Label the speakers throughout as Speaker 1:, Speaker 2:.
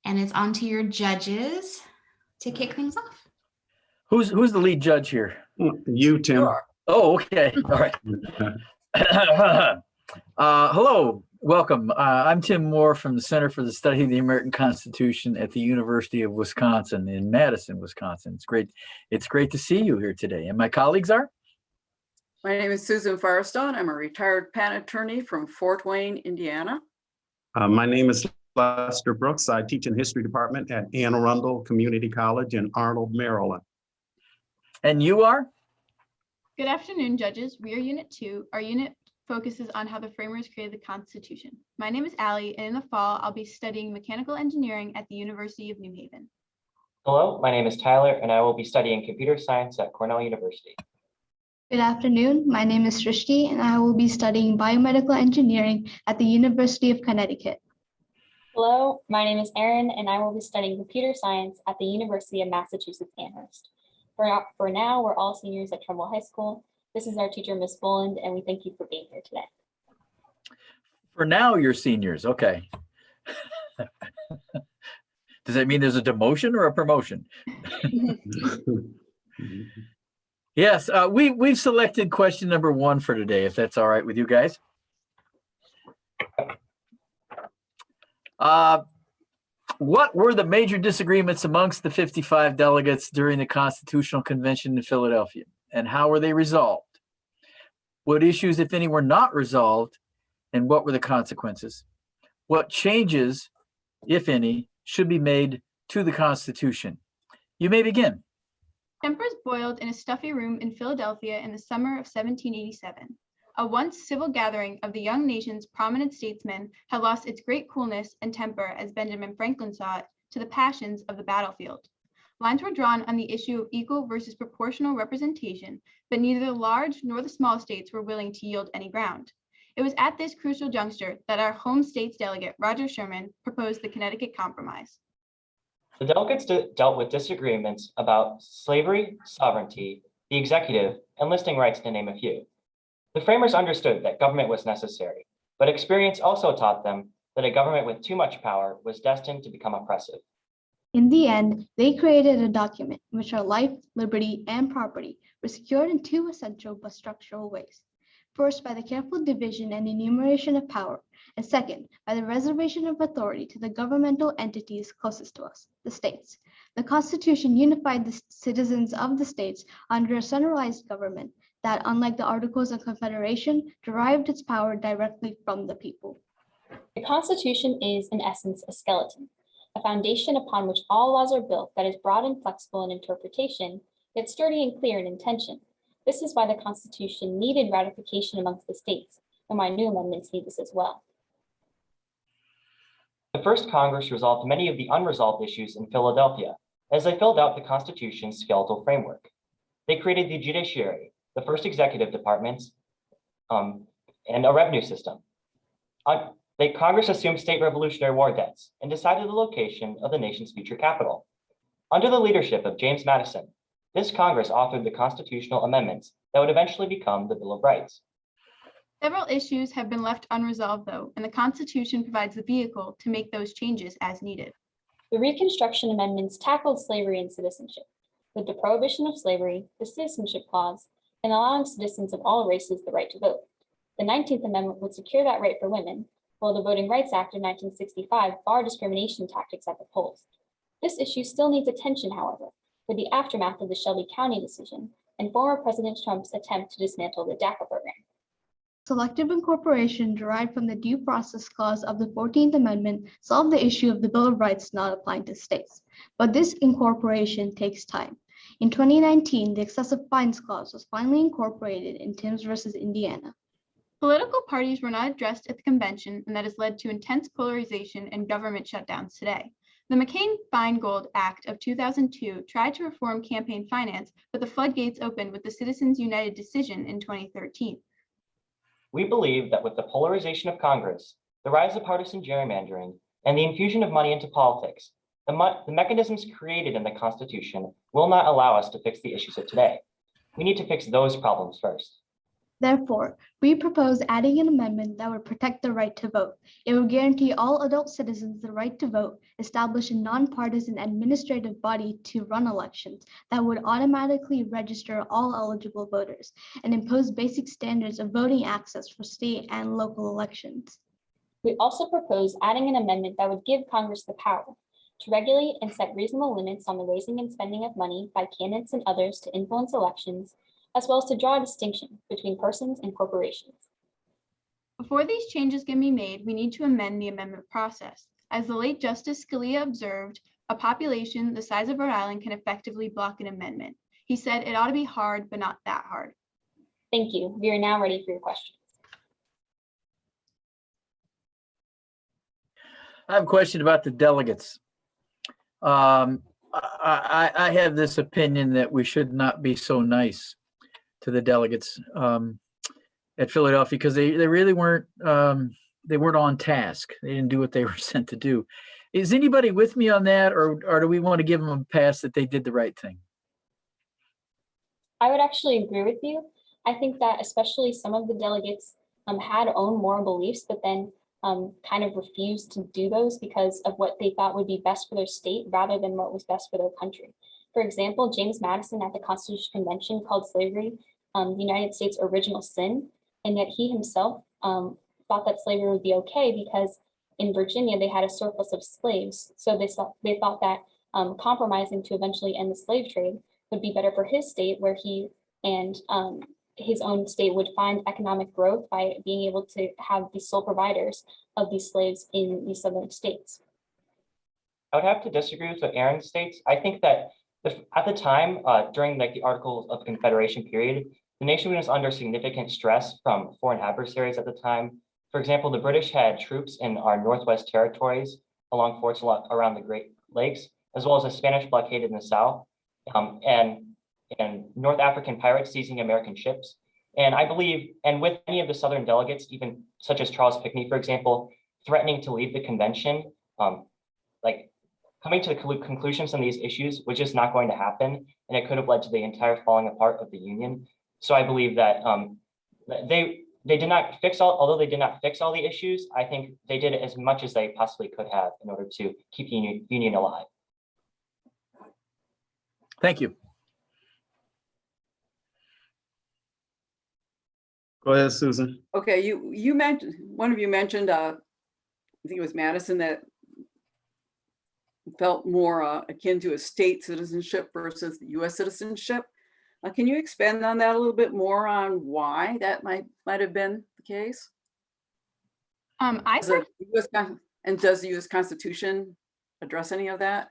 Speaker 1: And it's on to your judges to kick things off.
Speaker 2: Who's the lead judge here?
Speaker 3: You, Tim.
Speaker 2: Oh, okay. All right. Hello, welcome. I'm Tim Moore from the Center for the Study of the American Constitution at the University of Wisconsin in Madison, Wisconsin. It's great to see you here today. And my colleagues are?
Speaker 4: My name is Susan Firestone. I'm a retired patent attorney from Fort Wayne, Indiana.
Speaker 3: My name is Lester Brooks. I teach in the history department at Anne Arundel Community College in Arnold, Maryland.
Speaker 2: And you are?
Speaker 5: Good afternoon, judges. We are Unit 2. Our unit focuses on how the framers created the Constitution. My name is Allie, and in the fall, I'll be studying mechanical engineering at the University of New Haven.
Speaker 6: Hello, my name is Tyler, and I will be studying computer science at Cornell University.
Speaker 7: Good afternoon. My name is Srishti, and I will be studying biomedical engineering at the University of Connecticut.
Speaker 8: Hello, my name is Erin, and I will be studying computer science at the University of Massachusetts Amherst. For now, we're all seniors at Trumbull High School. This is our teacher, Ms. Boland, and we thank you for being here today.
Speaker 2: For now, you're seniors. Okay. Does that mean there's a demotion or a promotion? Yes, we've selected question number 1 for today, if that's all right with you guys. What were the major disagreements amongst the 55 delegates during the Constitutional Convention in Philadelphia, and how were they resolved? What issues, if any, were not resolved, and what were the consequences? What changes, if any, should be made to the Constitution? You may begin.
Speaker 5: Tempers boiled in a stuffy room in Philadelphia in the summer of 1787. A once civil gathering of the young nation's prominent statesmen had lost its great coolness and temper, as Benjamin Franklin saw it, to the passions of the battlefield. Lines were drawn on the issue of equal versus proportional representation, but neither the large nor the small states were willing to yield any ground. It was at this crucial juncture that our home state's delegate, Roger Sherman, proposed the Connecticut Compromise.
Speaker 6: The delegates dealt with disagreements about slavery, sovereignty, the executive, and listing rights, to name a few. The framers understood that government was necessary, but experience also taught them that a government with too much power was destined to become oppressive.
Speaker 7: In the end, they created a document in which our life, liberty, and property were secured in 2 essential but structural ways. First, by the careful division and enumeration of power, and second, by the reservation of authority to the governmental entities closest to us, the states. The Constitution unified the citizens of the states under a centralized government that, unlike the Articles of Confederation, derived its power directly from the people.
Speaker 8: The Constitution is, in essence, a skeleton, a foundation upon which all laws are built that is broad and flexible in interpretation, yet sturdy and clear in intention. This is why the Constitution needed ratification amongst the states, and why new amendments need this as well.
Speaker 6: The first Congress resolved many of the unresolved issues in Philadelphia as they filled out the Constitution's skeletal framework. They created the judiciary, the first executive departments, and a revenue system. Congress assumed state Revolutionary War debts and decided the location of the nation's future capital. Under the leadership of James Madison, this Congress authored the constitutional amendments that would eventually become the Bill of Rights.
Speaker 5: Several issues have been left unresolved, though, and the Constitution provides the vehicle to make those changes as needed.
Speaker 8: The Reconstruction Amendments tackled slavery and citizenship, with the prohibition of slavery, the Citizenship Clause, and allowing citizens of all races the right to vote. The 19th Amendment would secure that right for women, while the Voting Rights Act of 1965 barred discrimination tactics at the polls. This issue still needs attention, however, with the aftermath of the Shelby County decision and former President Trump's attempt to dismantle the DACA program.
Speaker 7: Selective incorporation derived from the Due Process Clause of the 14th Amendment solved the issue of the Bill of Rights not applying to states. But this incorporation takes time. In 2019, the Excessive Fines Clause was finally incorporated in Timms versus Indiana.
Speaker 5: Political parties were not addressed at the convention, and that has led to intense polarization and government shutdowns today. The McCain-Feingold Act of 2002 tried to reform campaign finance, but the floodgates opened with the Citizens United decision in 2013.
Speaker 6: We believe that with the polarization of Congress, the rise of partisan gerrymandering, and the infusion of money into politics, the mechanisms created in the Constitution will not allow us to fix the issues of today. We need to fix those problems first.
Speaker 7: Therefore, we propose adding an amendment that would protect the right to vote. It would guarantee all adult citizens the right to vote, establish a nonpartisan administrative body to run elections that would automatically register all eligible voters, and impose basic standards of voting access for state and local elections.
Speaker 8: We also propose adding an amendment that would give Congress the power to regulate and set reasonable limits on the raising and spending of money by candidates and others to influence elections, as well as to draw a distinction between persons and corporations.
Speaker 5: Before these changes can be made, we need to amend the amendment process. As the late Justice Scalia observed, a population the size of Rhode Island can effectively block an amendment. He said it ought to be hard, but not that hard.
Speaker 8: Thank you. We are now ready for your questions.
Speaker 2: I have a question about the delegates. I have this opinion that we should not be so nice to the delegates at Philadelphia, because they really weren't on task. They didn't do what they were sent to do. Is anybody with me on that, or do we want to give them a pass that they did the right thing?
Speaker 8: I would actually agree with you. I think that especially some of the delegates had own moral beliefs, but then kind of refused to do those because of what they thought would be best for their state rather than what was best for their country. For example, James Madison at the Constitutional Convention called slavery the United States' original sin, and yet he himself thought that slavery would be okay because in Virginia they had a surplus of slaves. So they thought that compromising to eventually end the slave trade would be better for his state, where he and his own state would find economic growth by being able to have the sole providers of these slaves in the southern states.
Speaker 6: I would have to disagree with what Aaron states. I think that at the time, during like the Articles of Confederation period, the nation was under significant stress from foreign adversaries at the time. For example, the British had troops in our Northwest territories along forts around the Great Lakes, as well as a Spanish blockade in the South, and North African pirates seizing American ships. And I believe, and with many of the Southern delegates, even such as Charles Pinckney, for example, threatening to leave the convention, like coming to the conclusions on these issues was just not going to happen, and it could have led to the entire falling apart of the Union. So I believe that they did not fix although they did not fix all the issues, I think they did as much as they possibly could have in order to keep the Union alive.
Speaker 2: Thank you.
Speaker 3: Go ahead, Susan.
Speaker 4: Okay, you mentioned, one of you mentioned, I think it was Madison, that felt more akin to a state citizenship versus the US citizenship. Can you expand on that a little bit more on why that might have been the case? Does the US Constitution address any of that?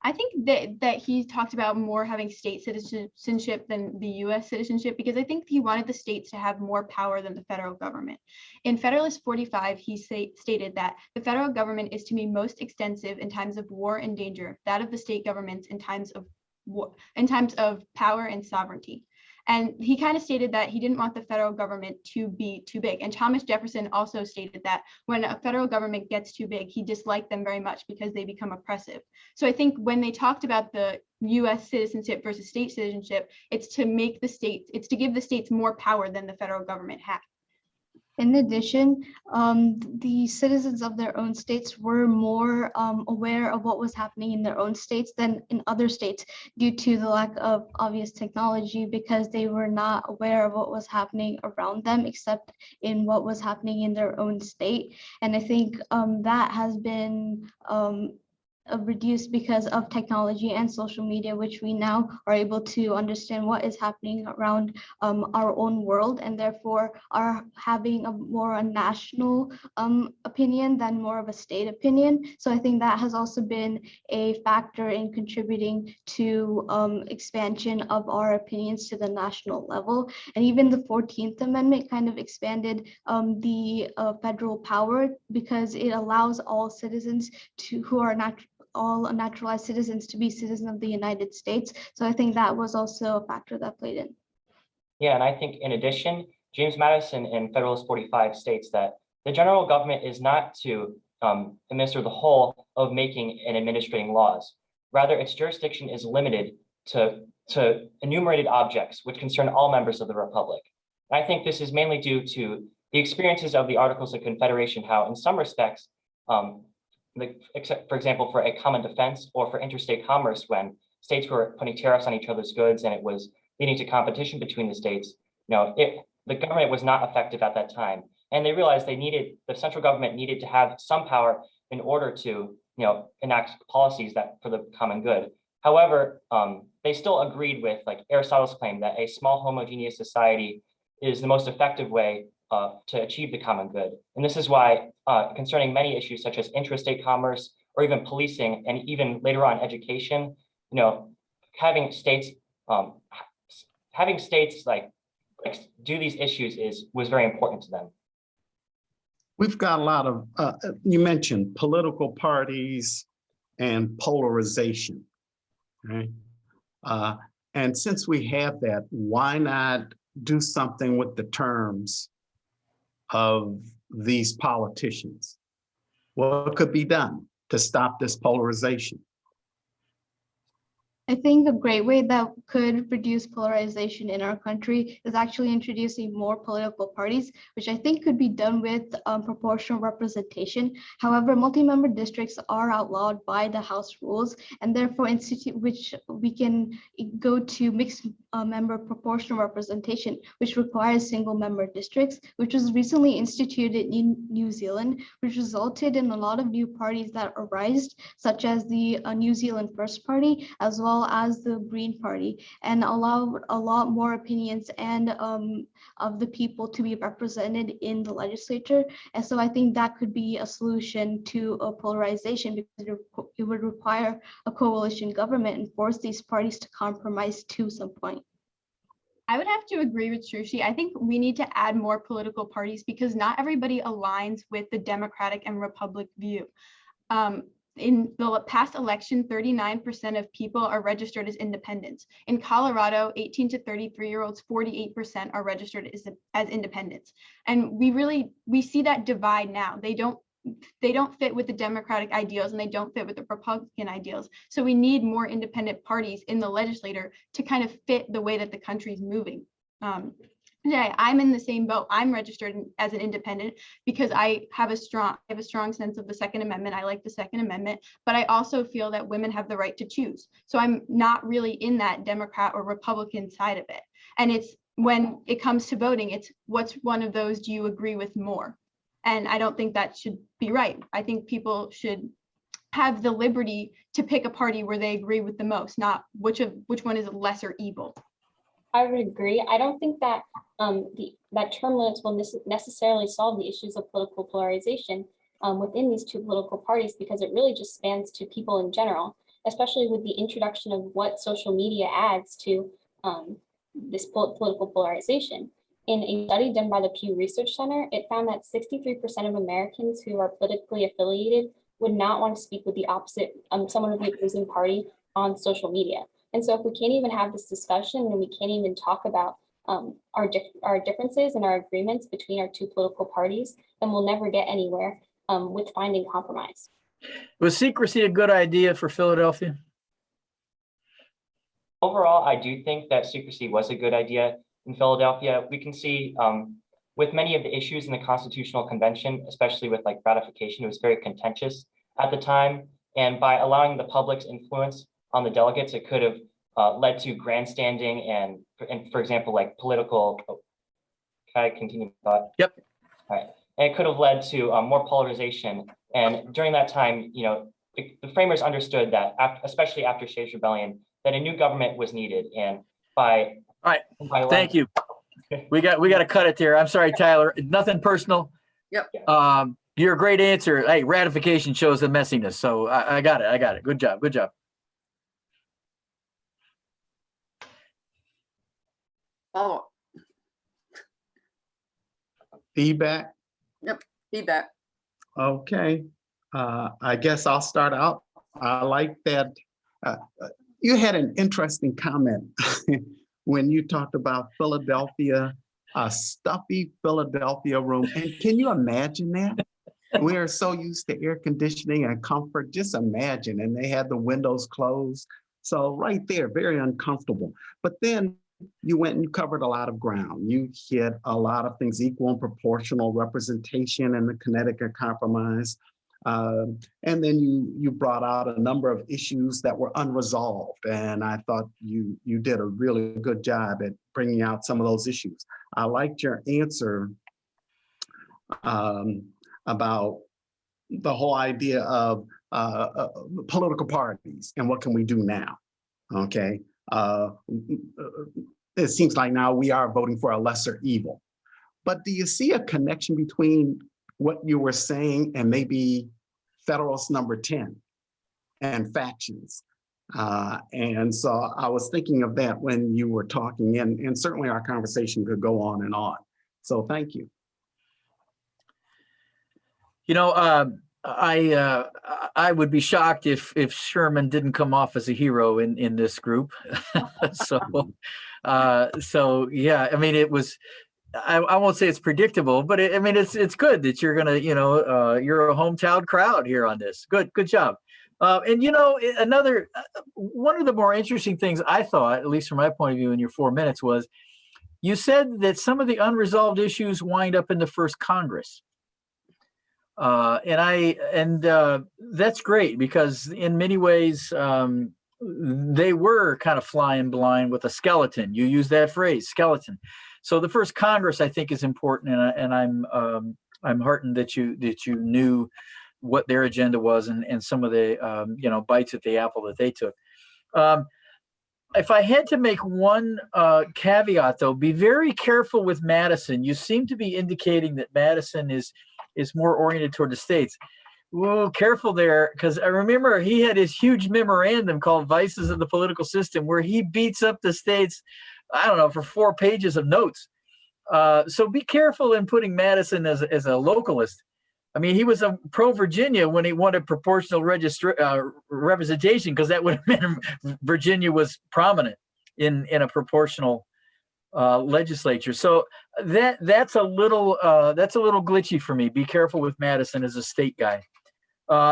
Speaker 5: I think that he talked about more having state citizenship than the US citizenship, because I think he wanted the states to have more power than the federal government. In Federalist 45, he stated that the federal government is to be most extensive in times of war and danger, that of the state governments in times of war, in times of power and sovereignty. And he kind of stated that he didn't want the federal government to be too big. And Thomas Jefferson also stated that when a federal government gets too big, he disliked them very much because they become oppressive. So I think when they talked about the US citizenship versus state citizenship, it's to make the states, it's to give the states more power than the federal government had.
Speaker 7: In addition, the citizens of their own states were more aware of what was happening in their own states than in other states due to the lack of obvious technology, because they were not aware of what was happening around them except in what was happening in their own state. And I think that has been reduced because of technology and social media, which we now are able to understand what is happening around our own world, and therefore are having a more national opinion than more of a state opinion. So I think that has also been a factor in contributing to expansion of our opinions to the national level. And even the 14th Amendment kind of expanded the federal power, because it allows all citizens who are all naturalized citizens to be citizens of the United States. So I think that was also a factor that played in.
Speaker 6: Yeah, and I think in addition, James Madison in Federalist 45 states that the general government is not to administer the whole of making and administrating laws. Rather, its jurisdiction is limited to enumerated objects which concern all members of the Republic. And I think this is mainly due to the experiences of the Articles of Confederation, how in some respects, except for example, for a common defense or for interstate commerce, when states were putting tariffs on each other's goods and it was leading to competition between the states, the government was not effective at that time. And they realized the central government needed to have some power in order to, enact policies that for the common good. However, they still agreed with like Aristotle's claim that a small homogeneous society is the most effective way to achieve the common good. And this is why concerning many issues such as interstate commerce or even policing and even later on education, having states like do these issues was very important to them.
Speaker 3: We've got a lot of, you mentioned political parties and polarization, right? And since we have that, why not do something with the terms of these politicians? What could be done to stop this polarization?
Speaker 7: I think a great way that could reduce polarization in our country is actually introducing more political parties, which I think could be done with proportional representation. However, multi-member districts are outlawed by the House rules, and therefore which we can go to mixed member proportional representation, which requires single-member districts, which was recently instituted in New Zealand, which resulted in a lot of new parties that arose, such as the New Zealand First Party, as well as the Green Party, and allowed a lot more opinions and of the people to be represented in the legislature. And so I think that could be a solution to a polarization, because it would require a coalition government and force these parties to compromise to some point.
Speaker 5: I would have to agree with Shrushi. I think we need to add more political parties because not everybody aligns with the Democratic and Republic view. In the past election, 39% of people are registered as independents. In Colorado, 18 to 33-year-olds, 48% are registered as independents. And we see that divide now. They don't fit with the Democratic ideals and they don't fit with the Republican ideals. So we need more independent parties in the legislature to kind of fit the way that the country's moving. Yeah, I'm in the same boat. I'm registered as an independent because I have a strong sense of the Second Amendment. I like the Second Amendment, but I also feel that women have the right to choose. So I'm not really in that Democrat or Republican side of it. And it's when it comes to voting, it's what's one of those do you agree with more? And I don't think that should be right. I think people should have the liberty to pick a party where they agree with the most, not which one is a lesser evil.
Speaker 8: I would agree. I don't think that that term limits will necessarily solve the issues of political polarization within these two political parties, because it really just spans to people in general, especially with the introduction of what social media adds to this political polarization. In a study done by the Pew Research Center, it found that 63% of Americans who are politically affiliated would not want to speak with the opposite, someone of the opposing party on social media. And so if we can't even have this discussion and we can't even talk about our differences and our agreements between our two political parties, then we'll never get anywhere with finding compromise.
Speaker 2: Was secrecy a good idea for Philadelphia?
Speaker 6: Overall, I do think that secrecy was a good idea in Philadelphia. We can see with many of the issues in the Constitutional Convention, especially with like ratification, it was very contentious at the time. And by allowing the public's influence on the delegates, it could have led to grandstanding and for example, like political, can I continue the thought?
Speaker 2: Yep.
Speaker 6: All right. And it could have led to more polarization. And during that time, the framers understood that, especially after Shays' Rebellion, that a new government was needed. And by
Speaker 2: thank you. We got to cut it there. I'm sorry, Tyler. Nothing personal.
Speaker 4: Yep.
Speaker 2: You're a great answer. Hey, ratification shows the messiness. So I got it. Good job.
Speaker 4: Oh,
Speaker 3: Feedback?
Speaker 4: yep, feedback.
Speaker 3: Okay. I guess I'll start out. I like that you had an interesting comment when you talked about Philadelphia, a stuffy Philadelphia room. And can you imagine that? We are so used to air conditioning and comfort. Just imagine. And they had the windows closed. So right there, very uncomfortable. But then you went and you covered a lot of ground. You hit a lot of things, equal and proportional representation in the Connecticut Compromise. And then you brought out a number of issues that were unresolved. And I thought you did a really good job at bringing out some of those issues. I liked your answer about the whole idea of political parties and what can we do now, okay? It seems like now we are voting for a lesser evil. But do you see a connection between what you were saying and maybe Federalist number 10 and factions? And so I was thinking of that when you were talking, and certainly our conversation could go on and on. So thank you.
Speaker 2: You know, I would be shocked if Sherman didn't come off as a hero in this group. So yeah, I mean, it was. I won't say it's predictable, but I mean, it's good that you're gonna, you're a hometown crowd here on this. Good job. And another one of the more interesting things I thought, at least from my point of view, in your 4 minutes was, you said that some of the unresolved issues wind up in the first Congress. And that's great because in many ways they were kind of flying blind with a skeleton. You use that phrase, skeleton. So the first Congress, I think, is important, and I'm heartened that you knew what their agenda was and some of the bites at the apple that they took. If I had to make one caveat, though, be very careful with Madison. You seem to be indicating that Madison is more oriented toward the states. Whoa, careful there, because I remember he had his huge memorandum called Vices of the Political System, where he beats up the states, I don't know, for 4 pages of notes. So be careful in putting Madison as a localist. I mean, he was a pro-Virginia when he wanted proportional representation, because that would have meant Virginia was prominent in a proportional legislature. So that's a little glitchy for me. Be careful with Madison as a state guy.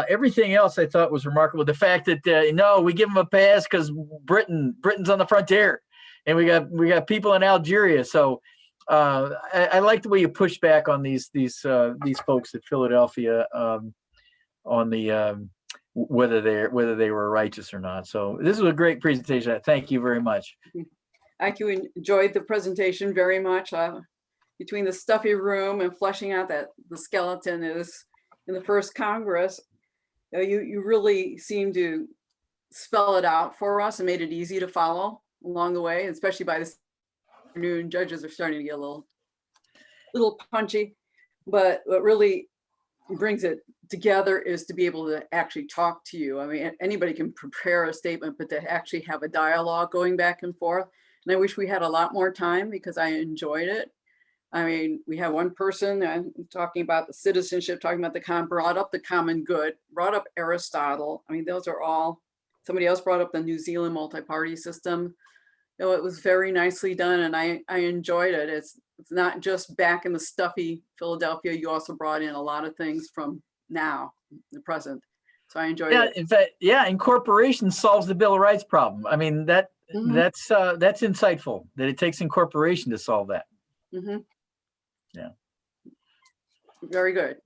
Speaker 2: Everything else I thought was remarkable. The fact that no, we give him a pass because Britain's on the frontier, and we got people in Algeria. So I like the way you push back on these folks at Philadelphia on the whether they were righteous or not. So this was a great presentation. Thank you very much.
Speaker 4: I enjoyed the presentation very much. Between the stuffy room and fleshing out that the skeleton is in the first Congress, you really seem to spell it out for us and made it easy to follow along the way, especially by this afternoon. Judges are starting to get a little punchy, but what really brings it together is to be able to actually talk to you. I mean, anybody can prepare a statement, but to actually have a dialogue going back and forth. And I wish we had a lot more time because I enjoyed it. I mean, we have one person talking about the citizenship, talking about brought up the common good, brought up Aristotle. I mean, those are all, somebody else brought up the New Zealand multi-party system. It was very nicely done, and I enjoyed it. It's not just back in the stuffy Philadelphia. You also brought in a lot of things from now, the present. So I enjoyed it.
Speaker 2: In fact, incorporation solves the Bill of Rights problem. I mean, that's insightful that it takes incorporation to solve that.
Speaker 4: Mm-hmm.
Speaker 2: Yeah.
Speaker 4: Very good.